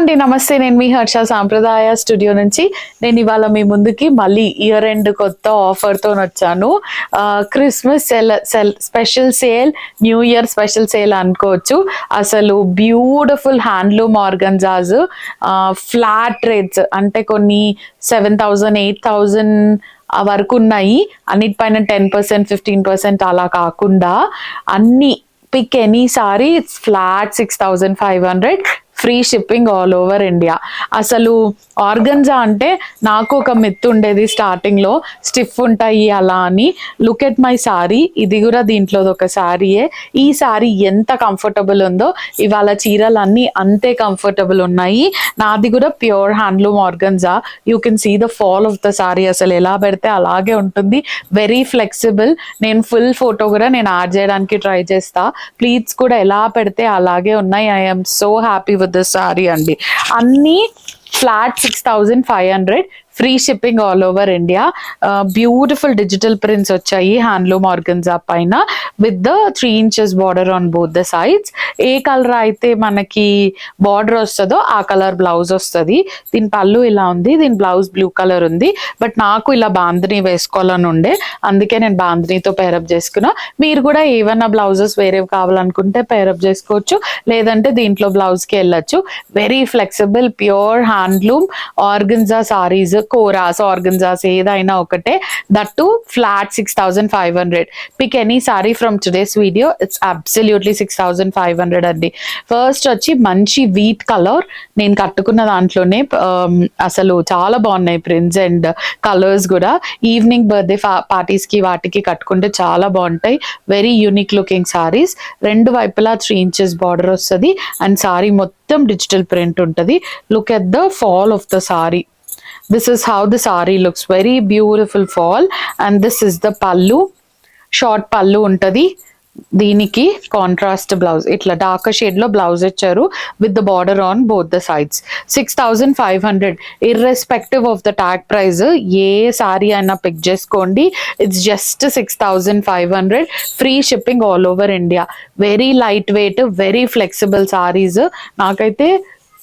అండి, నమస్తే. నేను మీ హర్ష సాంప్రదాయ స్టూడియో నుంచి. నేను ఇవాళ మీ ముందుకి మళ్ళీ ఇయర్ ఎండ్ కొత్త ఆఫర్తో వచ్చాను. Christmas special sale, new year special sale అనుకోవచ్చు. అసలు beautiful handloom organzas, flat rates, అంటే కొన్ని 7,000 8,000 వరకు ఉన్నాయి. అన్నిటిపైన 10% 15% అలా కాకుండా అన్ని pick any sari it's flat 6,500, free shipping all over India. అసలు ఆర్గన్జా అంటే నాకు ఒక మిత్ ఉండేది స్టార్టింగ్ లో, స్టిఫ్ ఉంటాయి అలా అని. లుక్ ఎట్ మై సారీ, ఇది కూడా దీంట్లో ఒక సారీయే. ఈ సారీ ఎంత కంఫర్టబుల్ ఉందో, ఇవాళ చీరలన్నీ అంతే కంఫర్టబుల్ ఉన్నాయి. నాది కూడా pure handloom organza. You can see the fall of the sari, అసలు ఎలా పెడితే అలాగే ఉంటుంది, వెరీ ఫ్లెక్సిబుల్. నేను ఫుల్ ఫోటో కూడా నేను యాడ్ చేయడానికి ట్రై చేస్తా. ప్లీట్స్ కూడా ఎలా పెడితే అలాగే ఉన్నాయి. I'm so happy with this sorry అండి. అన్ని flat 6,500, free shipping all over India. Beautiful digital prints వచ్చాయి హ్యాండ్లూమ్ ఆర్గన్జా పైన, with the 3 inches border on both the sides. A colour అయితే మనకి బార్డర్ వస్తుందో ఆ కలర్ బ్లౌజ్ వస్తుంది. దీని పళ్ళు ఇలా ఉంది, దీని బ్లౌజ్ బ్లూ కలర్ ఉంది. బట్ నాకు ఇలా బాందిని వేసుకోవాలని ఉండే, అందుకే నేను బాందినితో పేరప్ చేసుకున్నా. మీరు కూడా ఏవైనా బ్లౌజెస్ వేరేవి కావాలనుకుంటే పేరప్ చేసుకోవచ్చు, లేదంటే దీంట్లో బ్లౌజ్కి వెళ్ళచ్చు. Very flexible pure handloom organza saris, koras organzas ఏదైనా ఒకటే. That to flat 6,500. Pick any sari from today's video, it's absolutely 6,500 అండి. ఫస్ట్ వచ్చి మంచి వీట్ కలర్, నేను కట్టుకున్న దాంట్లోనే అసలు చాలా బాగున్నాయి ప్రింట్స్ అండ్ కలర్స్ కూడా. ఈవినింగ్ బర్త్డే పార్టీస్ కి వాటికి కట్టుకుంటే చాలా బాగుంటాయి. Very unique looking saris. రెండు వైపులా 3 inches బార్డర్ వస్తుంది అండ్ సారీ మొత్తం డిజిటల్ ప్రింట్ ఉంటుంది. Look at the fall of the sorry. This is how the saree looks, very beautiful fall. And this is the pallu, short pallu untadi. దీనికి contrast blouse, ఇట్లా dark shade లో blouse ఇచ్చారు with the border on both the sides. 6,500 irrespective of the tag price. A sorry అయినా pick చేసుకోండి, it's just 6,500, free shipping all over India. Very light weight, very flexible saris. నాకైతే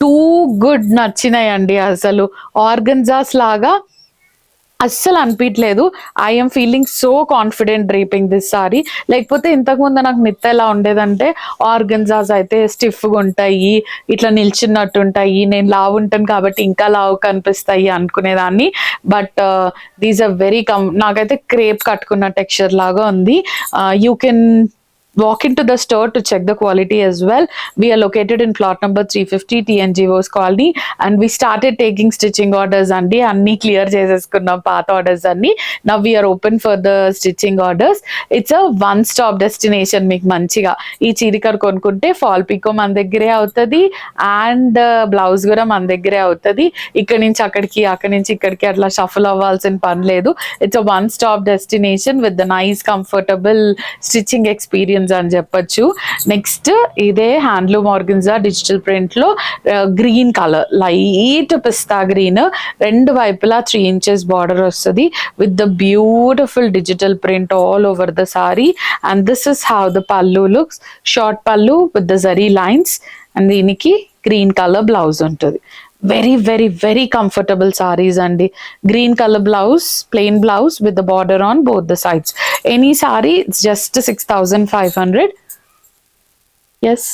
too good నచ్చినాయండి. అసలు organzas లాగా అస్సలు అనిపించలేదు. I'm feeling so confident draping this sorry. లేకపోతే ఇంతకుముందు నాకు మిత్ ఎలా ఉండేదంటే, ఆర్గన్జాస్ అయితే స్టిఫ్గా ఉంటాయి, ఇట్లా నిల్చున్నట్టు ఉంటాయి, నేను లావు ఉంటాను కాబట్టి ఇంకా లావు కనిపిస్తాయి అనుకునేదాన్ని. బట్ దీస్ ఆర్ వెరీ నాకైతే క్రేప్ కట్టుకున్న టెక్స్చర్ లాగా ఉంది. You can walk into the store to check the quality as well. We are located in plot number 350 TNGO's colony, and we started taking stitching orders andi. Anni clear cheseskunnam path orders anni. Now we are open for the stitching orders. It's a one stop destination. Meeku manchiga ee chirikar konukunte fall pico man daggare avutadi and blouse kuda man daggare avutadi. ikkadi nunchi akkadiki, akkadi nunchi ikkadiki atla shuffle avvalsina pani ledu. It's a one stop destination with the nice comfortable stitching experience అని చెప్పొచ్చు. Next ఇదే handloom organza digital print లో green colour, light pista green, రెండు వైపులా 3 inches border వస్తుంది with the beautiful digital print all over the sari. And this is how the pallu looks. Short pallu with the zari lines and దీనికి green colour blouse ఉంటుంది. Very very very comfortable saris అండి. Green colour blouse, plain blouse with the border on both the sides. Any sari it's just 6,500. Yes,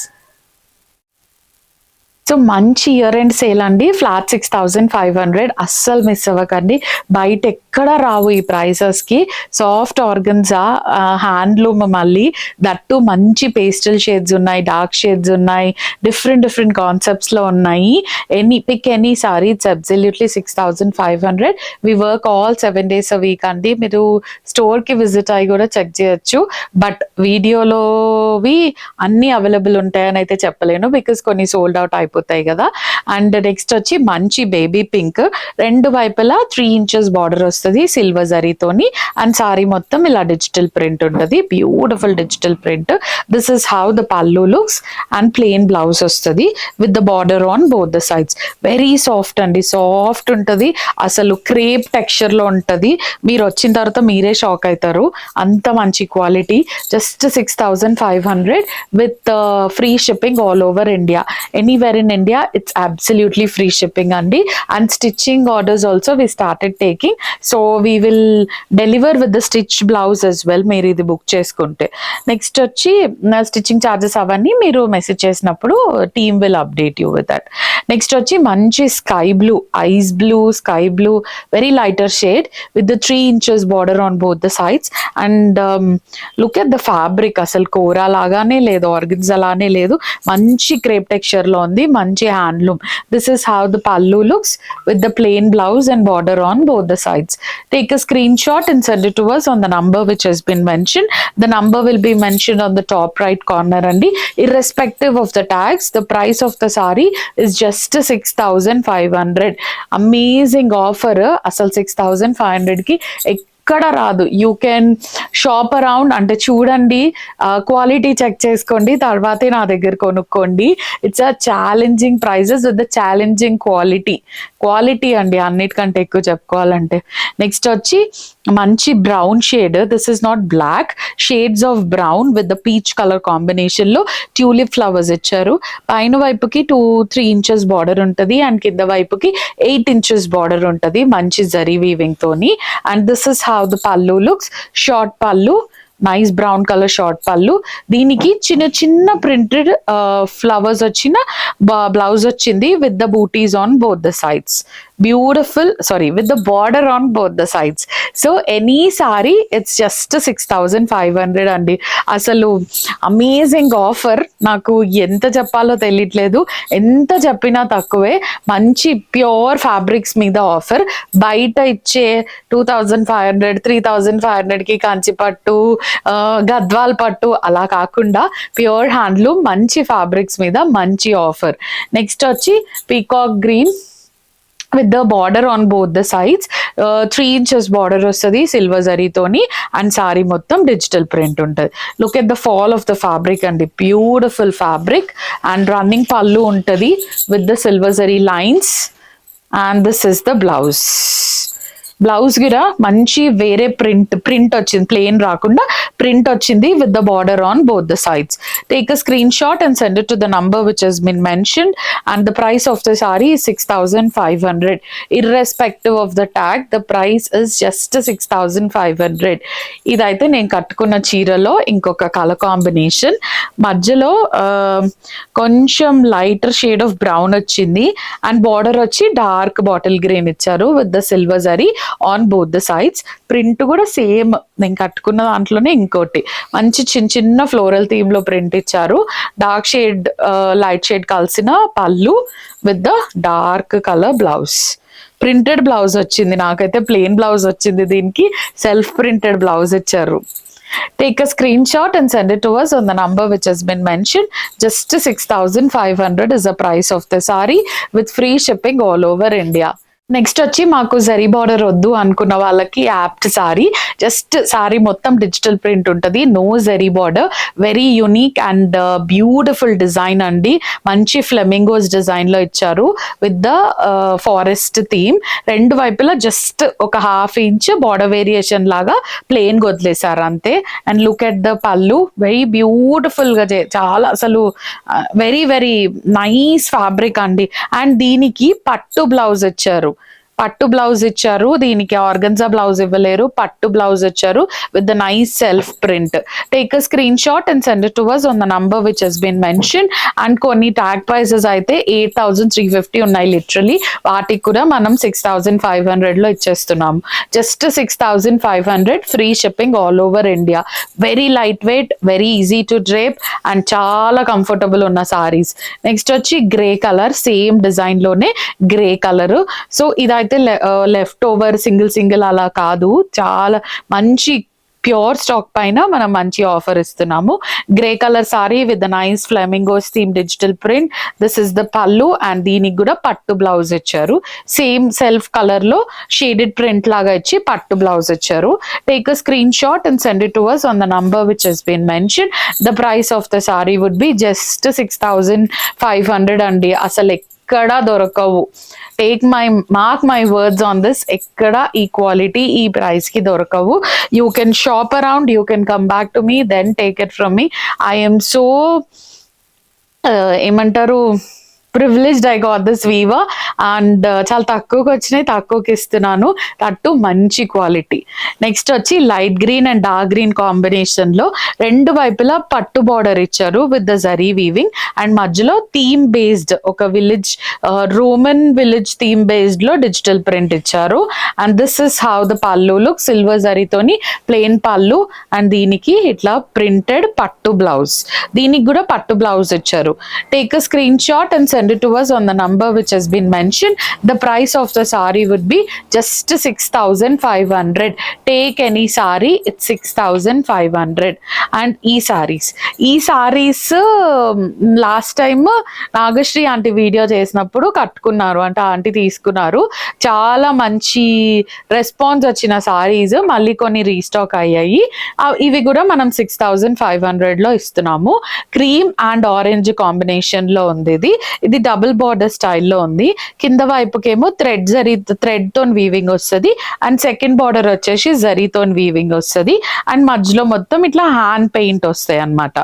so మంచి year end sale అండి. Flat 6,500, అస్సలు miss అవ్వకండి. బయట ఎక్కడ రావు ఈ ప్రైసెస్కి. సాఫ్ట్ ఆర్గన్జా హ్యాండ్లూమ్, మళ్ళీ దట్టు మంచి పేస్టల్ షేడ్స్ ఉన్నాయి, డార్క్ షేడ్స్ ఉన్నాయి, డిఫరెంట్ డిఫరెంట్ కాన్సెప్ట్స్లో ఉన్నాయి. Pick any sari, it's absolutely 6,500. We work all 7 days a week అండి. మీరు స్టోర్కి విజిట్ అయ్యి కూడా చెక్ చేయొచ్చు. బట్ వీడియోలోవి అన్నీ అవైలబుల్ ఉంటాయని అయితే చెప్పలేను, బికాస్ కొన్ని సోల్డ్ అవుట్ అయిపోతాయి కదా. అండ్ నెక్స్ట్ వచ్చి మంచి బేబీ పింక్, రెండు వైపులా 3 inches బార్డర్ వస్తుంది సిల్వర్ జరీతోని. అండ్ సారీ మొత్తం ఇలా డిజిటల్ ప్రింట్ ఉంటుంది, beautiful digital print. This is how the pallu looks. And plain blouse వస్తుంది with the border on both the sides. Very soft అండి, సాఫ్ట్ ఉంటుంది, అసలు క్రేప్ టెక్స్చర్ లో ఉంటుంది. మీరు వచ్చిన తర్వాత మీరే షాక్ అవుతారు, అంత మంచి quality. Just 6,500 with free shipping all over India. Anywhere in India, it's absolutely free shipping andi, and stitching orders also we started taking, so we will deliver with the stitch blouse as well మీరు ఇది book చేసుకుంటే. Next వచ్చి stitching charges అవన్నీ మీరు message చేసినప్పుడు team will update you with that. Next వచ్చి మంచి sky blue, ice blue, sky blue, very lighter shade with the 3 inches border on both the sides. And look at the fabric, అసలు కోరా లాగానే లేదు, organza లానే లేదు, మంచి crepe texture లో ఉంది, మంచి handloom. This is how the pallu looks with the plain blouse and border on both the sides. Take a screenshot and send it to us on the number which has been mentioned. The number will be mentioned on the top right corner andi. Irrespective of the tags, the price of the saree is just 6,500. Amazing offer. Asal 6,500 ki ఎక్కడ రాదు. You can shop around, అంటే చూడండి, quality check చేసుకోండి, తర్వాతే నా దగ్గర కొనుక్కోండి. It's a challenging prices with the challenging quality అండి, అన్నిటికంటే ఎక్కువ చెప్పుకోవాలంటే. నెక్స్ట్ వచ్చి మంచి brown shade, this is not black, shades of brown with the peach colour combination లో ట్యూలిప్ ఫ్లవర్స్ ఇచ్చారు. పైన వైపుకి 2-3 inches బార్డర్ ఉంటుంది, అండ్ కింద వైపుకి 8 inches బార్డర్ ఉంటుంది, మంచి జరీ వీవింగ్ తోని. And this is how the pallu looks, short pallu, nice brown colour short pallu. దీనికి చిన్న చిన్న ప్రింటెడ్ ఫ్లవర్స్ వచ్చిన బ్లౌజ్ వచ్చింది with the butis on both the sides. Beautiful, sari, with the border on both the sides. So any sari it's just 6,500 అండి. అసలు amazing offer. నాకు ఎంత చెప్పాలో తెలియట్లేదు, ఎంత చెప్పినా తక్కువే. మంచి ప్యూర్ ఫ్యాబ్రిక్స్ మీద ఆఫర్. బయట ఇచ్చే 2,500, 3,500 కి కంచి పట్టు, గద్వాల్ పట్టు అలా కాకుండా ప్యూర్ హ్యాండ్లూమ్ మంచి ఫ్యాబ్రిక్స్ మీద మంచి ఆఫర్. నెక్స్ట్ వచ్చి peacock green with the border on both the sides, 3 inches border వస్తుంది సిల్వర్ జరీతోని, అండ్ సారీ మొత్తం డిజిటల్ ప్రింట్ ఉంటుంది. Look at the fall of the fabric అండి, బ్యూటిఫుల్ ఫ్యాబ్రిక్. అండ్ రన్నింగ్ పళ్ళు ఉంటుంది with the silver zari lines. And this is the blouse. Blouse కూడా మంచి వేరే print వచ్చింది, ప్లెయిన్ రాకుండా ప్రింట్ వచ్చింది with the border on both the sides. Take a screenshot and send it to the number which has been mentioned. And the price of the sorry is 6,500. irrespective of the tag, the price is just 6,500. ఇదైతే నేను కట్టుకున్న చీరలో ఇంకొక colour combination. మధ్యలో కొంచెం lighter shade of brown వచ్చింది, and border వచ్చి dark bottle green ఇచ్చారు with the silver zari on both the sides. Print కూడా సేమ్ నేను కట్టుకున్న దాంట్లోనే ఇంకోటి మంచి చిన్న చిన్న ఫ్లోరల్ థీమ్ లో ప్రింట్ ఇచ్చారు. డార్క్ షేడ్ లైట్ షేడ్ కలిసిన పళ్ళు with the dark colour blouse. Printed blouse వచ్చింది, నాకైతే ప్లెయిన్ బ్లౌజ్ వచ్చింది, దీనికి సెల్ఫ్ ప్రింటెడ్ బ్లౌజ్ ఇచ్చారు. Take a screenshot and send it to us on the number which has been mentioned. Just 6,500 is the price of the saree with free shipping all over India. Next వచ్చి మాకు zari border వద్దు అనుకున్న వాళ్ళకి apt sari. Just sari మొత్తం digital print ఉంటుంది, no zari border. Very unique and beautiful design అండి. మంచి flamingos design లో ఇచ్చారు విత్ ద ఫారెస్ట్ థీమ్. రెండు వైపులా జస్ట్ ఒక 1/2 inch బార్డర్ వేరియేషన్ లాగా ప్లెయిన్ వదిలేసారు అంతే. అండ్ లుక్ ఎట్ ద పళ్ళు, వెరీ బ్యూటిఫుల్ గా, చాలా అసలు వెరీ వెరీ నైస్ ఫ్యాబ్రిక్ అండి. అండ్ దీనికి పట్టు బ్లౌజ్ ఇచ్చారు, పట్టు బ్లౌజ్ ఇచ్చారు. దీనికి ఆర్గన్జా బ్లౌజ్ ఇవ్వలేరు, పట్టు బ్లౌజ్ ఇచ్చారు with the nice self print. Take a screenshot and send it to us on the number which has been mentioned. And కొన్ని ట్యాగ్ ప్రైసెస్ అయితే 8,350 ఉన్నాయి లిటరలీ, వాటికి కూడా మనం 6,500 లో ఇచ్చేస్తున్నాము. Just 6,500, free shipping all over India. Very light weight, very easy to drape, and చాలా comfortable ఉన్న సారీస్. నెక్స్ట్ వచ్చి గ్రే కలర్, సేమ్ డిజైన్ లోనే గ్రే కలర్. సో ఇదైతే లెఫ్ట్ ఓవర్ సింగిల్ అలా కాదు, చాలా మంచి ప్యూర్ స్టాక్ పైన మనం మంచి ఆఫర్ ఇస్తున్నాము. Grey colour sorry with nice flamingos theme digital print. This is the పల్లు, అండ్ దీనికి కూడా పట్టు బ్లౌజ్ ఇచ్చారు. సేమ్ సెల్ఫ్ కలర్ లో షేడెడ్ ప్రింట్ లాగా ఇచ్చి పట్టు బ్లౌజ్ ఇచ్చారు. Take a screenshot and send it to us on the number which has been mentioned. The price of the saree would be just 6,500 అండి. అసలు ఎక్కడా దొరకవు. Take mark my words on this, ఎక్కడ ఈ quality ఈ price కి దొరకవు. You can shop around, you can come back to me, then take it from me. I'm so ఏమంటారు, privileged I got this weaver and చాలా తక్కువకి వచ్చినాయి, తక్కువకి ఇస్తున్నాను, తట్టు మంచి క్వాలిటీ. నెక్స్ట్ వచ్చి light green and dark green combination లో రెండు వైపులా పట్టు బార్డర్ ఇచ్చారు with the zari weaving and మధ్యలో థీమ్ బేస్డ్ ఒక village Roman village theme based లో డిజిటల్ ప్రింట్ ఇచ్చారు. And this is how the పల్లు లుక్, సిల్వర్ జరీతోని ప్లెయిన్ పల్లు అండ్ దీనికి ఇట్లా ప్రింటెడ్ పట్టు బ్లౌజ్, దీనికి కూడా పట్టు బ్లౌజ్ ఇచ్చారు. Take a screenshot and send it to us on the number which has been mentioned. The price of the saree would be just 6,500. Take any saree, it's 6,500. And ఈ sarees last time Nagasri aunty video చేసినప్పుడు కట్టుకున్నారు, అంటే aunty తీసుకున్నారు. చాలా మంచి response వచ్చిన సారీస్ మళ్ళీ కొన్ని రీస్టాక్ అయ్యాయి. ఇవి కూడా మనం 6,500 లో ఇస్తున్నాము. క్రీమ్ అండ్ ఆరెంజ్ కాంబినేషన్ లో ఉంది. ఇది డబుల్ బార్డర్ స్టైల్లో ఉంది. కింద వైపుకేమో థ్రెడ్ తోన్ వీవింగ్ వస్తుంది అండ్ సెకండ్ బార్డర్ వచ్చేసి జరీతోన్ వీవింగ్ వస్తుంది అండ్ మధ్యలో మొత్తం ఇట్లా హ్యాండ్ పెయింట్ వస్తాయి అన్నమాట.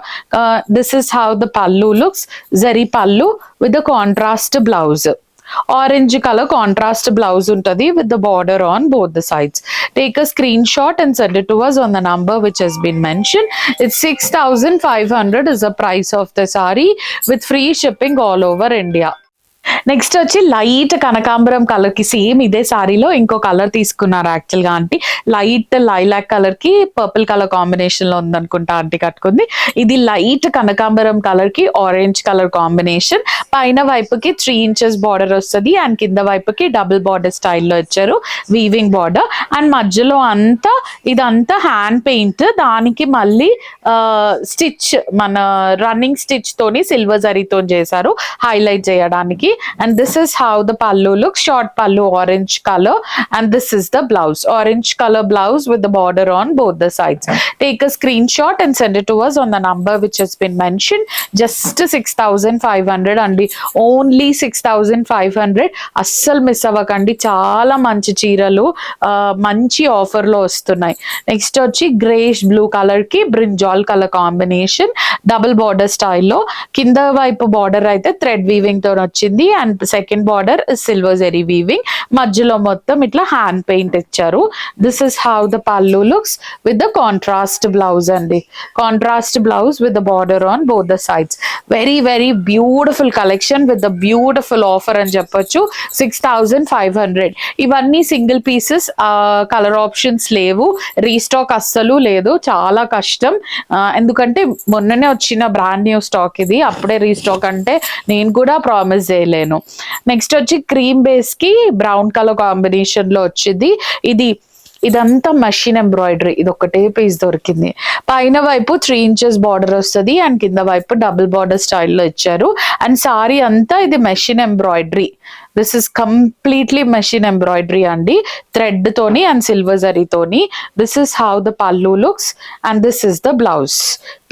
This is how the pallu looks, zari పల్లు with the contrast blouse. Orange colour contrast blouse ఉంటుంది with the border on both the sides. Take a screenshot and send it to us on the number which has been mentioned. It's 6,500 is the price of the saree with free shipping all over India. Next వచ్చి light కనకాంబరం colour కి same ఇదే సారీలో ఇంకో colour తీసుకున్నారు actual గా aunty. Light lilac colour కి purple colour combination లో ఉందనుకుంటా ఆంటీ కట్టుకుంది. ఇది లైట్ కనకాంబరం కలర్ కి ఆరెంజ్ కలర్ కాంబినేషన్. పైన వైపుకి 3 inches బార్డర్ వస్తుంది అండ్ కింద వైపుకి డబుల్ బార్డర్ స్టైల్లో ఇచ్చారు వీవింగ్ బార్డర్ అండ్ మధ్యలో అంతా ఇదంతా హ్యాండ్ పెయింట్. దానికి మళ్ళీ స్టిచ్ మన రన్నింగ్ స్టిచ్ తోని సిల్వర్ జరీతో చేశారు హైలైట్ చేయడానికి. And this is how the pallu looks, short pallu orange color and this is the blouse, orange color blouse with the border on both the sides. Take a screenshot and send it to us on the number which has been mentioned. Just 6,500 and only 6,500. అస్సలు miss అవ్వకండి, చాలా మంచి చీరలు మంచి offer లో వస్తున్నాయి. Next వచ్చి greyish blue colour కి brinjal colour combination double border స్టైల్లో. కింద వైపు బార్డర్ అయితే థ్రెడ్ వీవింగ్ తో వచ్చింది and second border silver zari weaving, మధ్యలో మొత్తం ఇట్లా హ్యాండ్ పెయింట్ ఇచ్చారు. This is how the pallu looks with the contrast blouse అండి. Contrast blouse with the border on both the sides. Very very beautiful collection with the beautiful offer అని చెప్పొచ్చు. 6,500. ఇవన్నీ single pieces, colour options లేవు, restock అస్సలు లేదు, చాలా కష్టం. ఎందుకంటే మొన్ననే వచ్చిన బ్రాండ్ న్యూ స్టాక్ ఇది, అప్పుడే రీస్టాక్ అంటే నేను కూడా ప్రామిస్ చేయలేను. నెక్స్ట్ వచ్చి క్రీమ్ బేస్ కి బ్రౌన్ కలర్ కాంబినేషన్ లో వచ్చింది. ఇదంతా మషిన్ ఎంబ్రాయిడరీ, ఇది ఒకటే పీస్ దొరికింది. పైన వైపు 3 inches బార్డర్ వస్తుంది అండ్ కింద వైపు డబుల్ బార్డర్ స్టైల్లో ఇచ్చారు అండ్ సారీ అంతా ఇది machine embroidery. This is completely machine embroidery అండి, థ్రెడ్ తోని అండ్ సిల్వర్ జరీతోని. This is how the pallu looks and this is the blouse.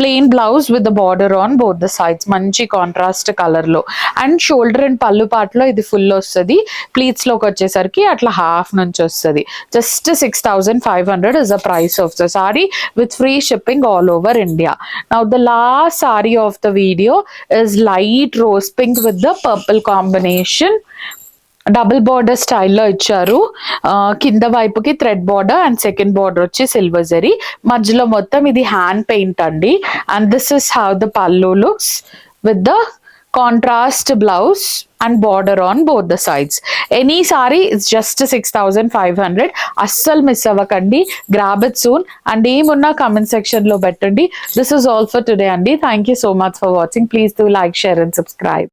Plain blouse with the border on both the sides, మంచి contrast colour లో. And shoulder and pallu part లో ఇది full వస్తుంది, pleats లోకి వచ్చేసరికి అట్లా హాఫ్ నుంచి వస్తుంది. Just 6,500 is the price of the saree with free shipping all over India. Now the last saree of the video is light rose pink with the purple combination. Double border స్టైల్లో ఇచ్చారు. కింద వైపుకి thread border and second border వచ్చి silver zari, మధ్యలో మొత్తం ఇది hand paint అండి. And this is how the pallu looks with the contrast blouse and border on both the sides. Any sari it's just 6,500. అస్సలు మిస్ అవ్వకండి, గ్రాబ్ ఇట్ సూన్. అండ్ ఏమున్నా comment section లో పెట్టండి. This is all for today అండి. Thank you so much for watching. Please do like, share and subscribe.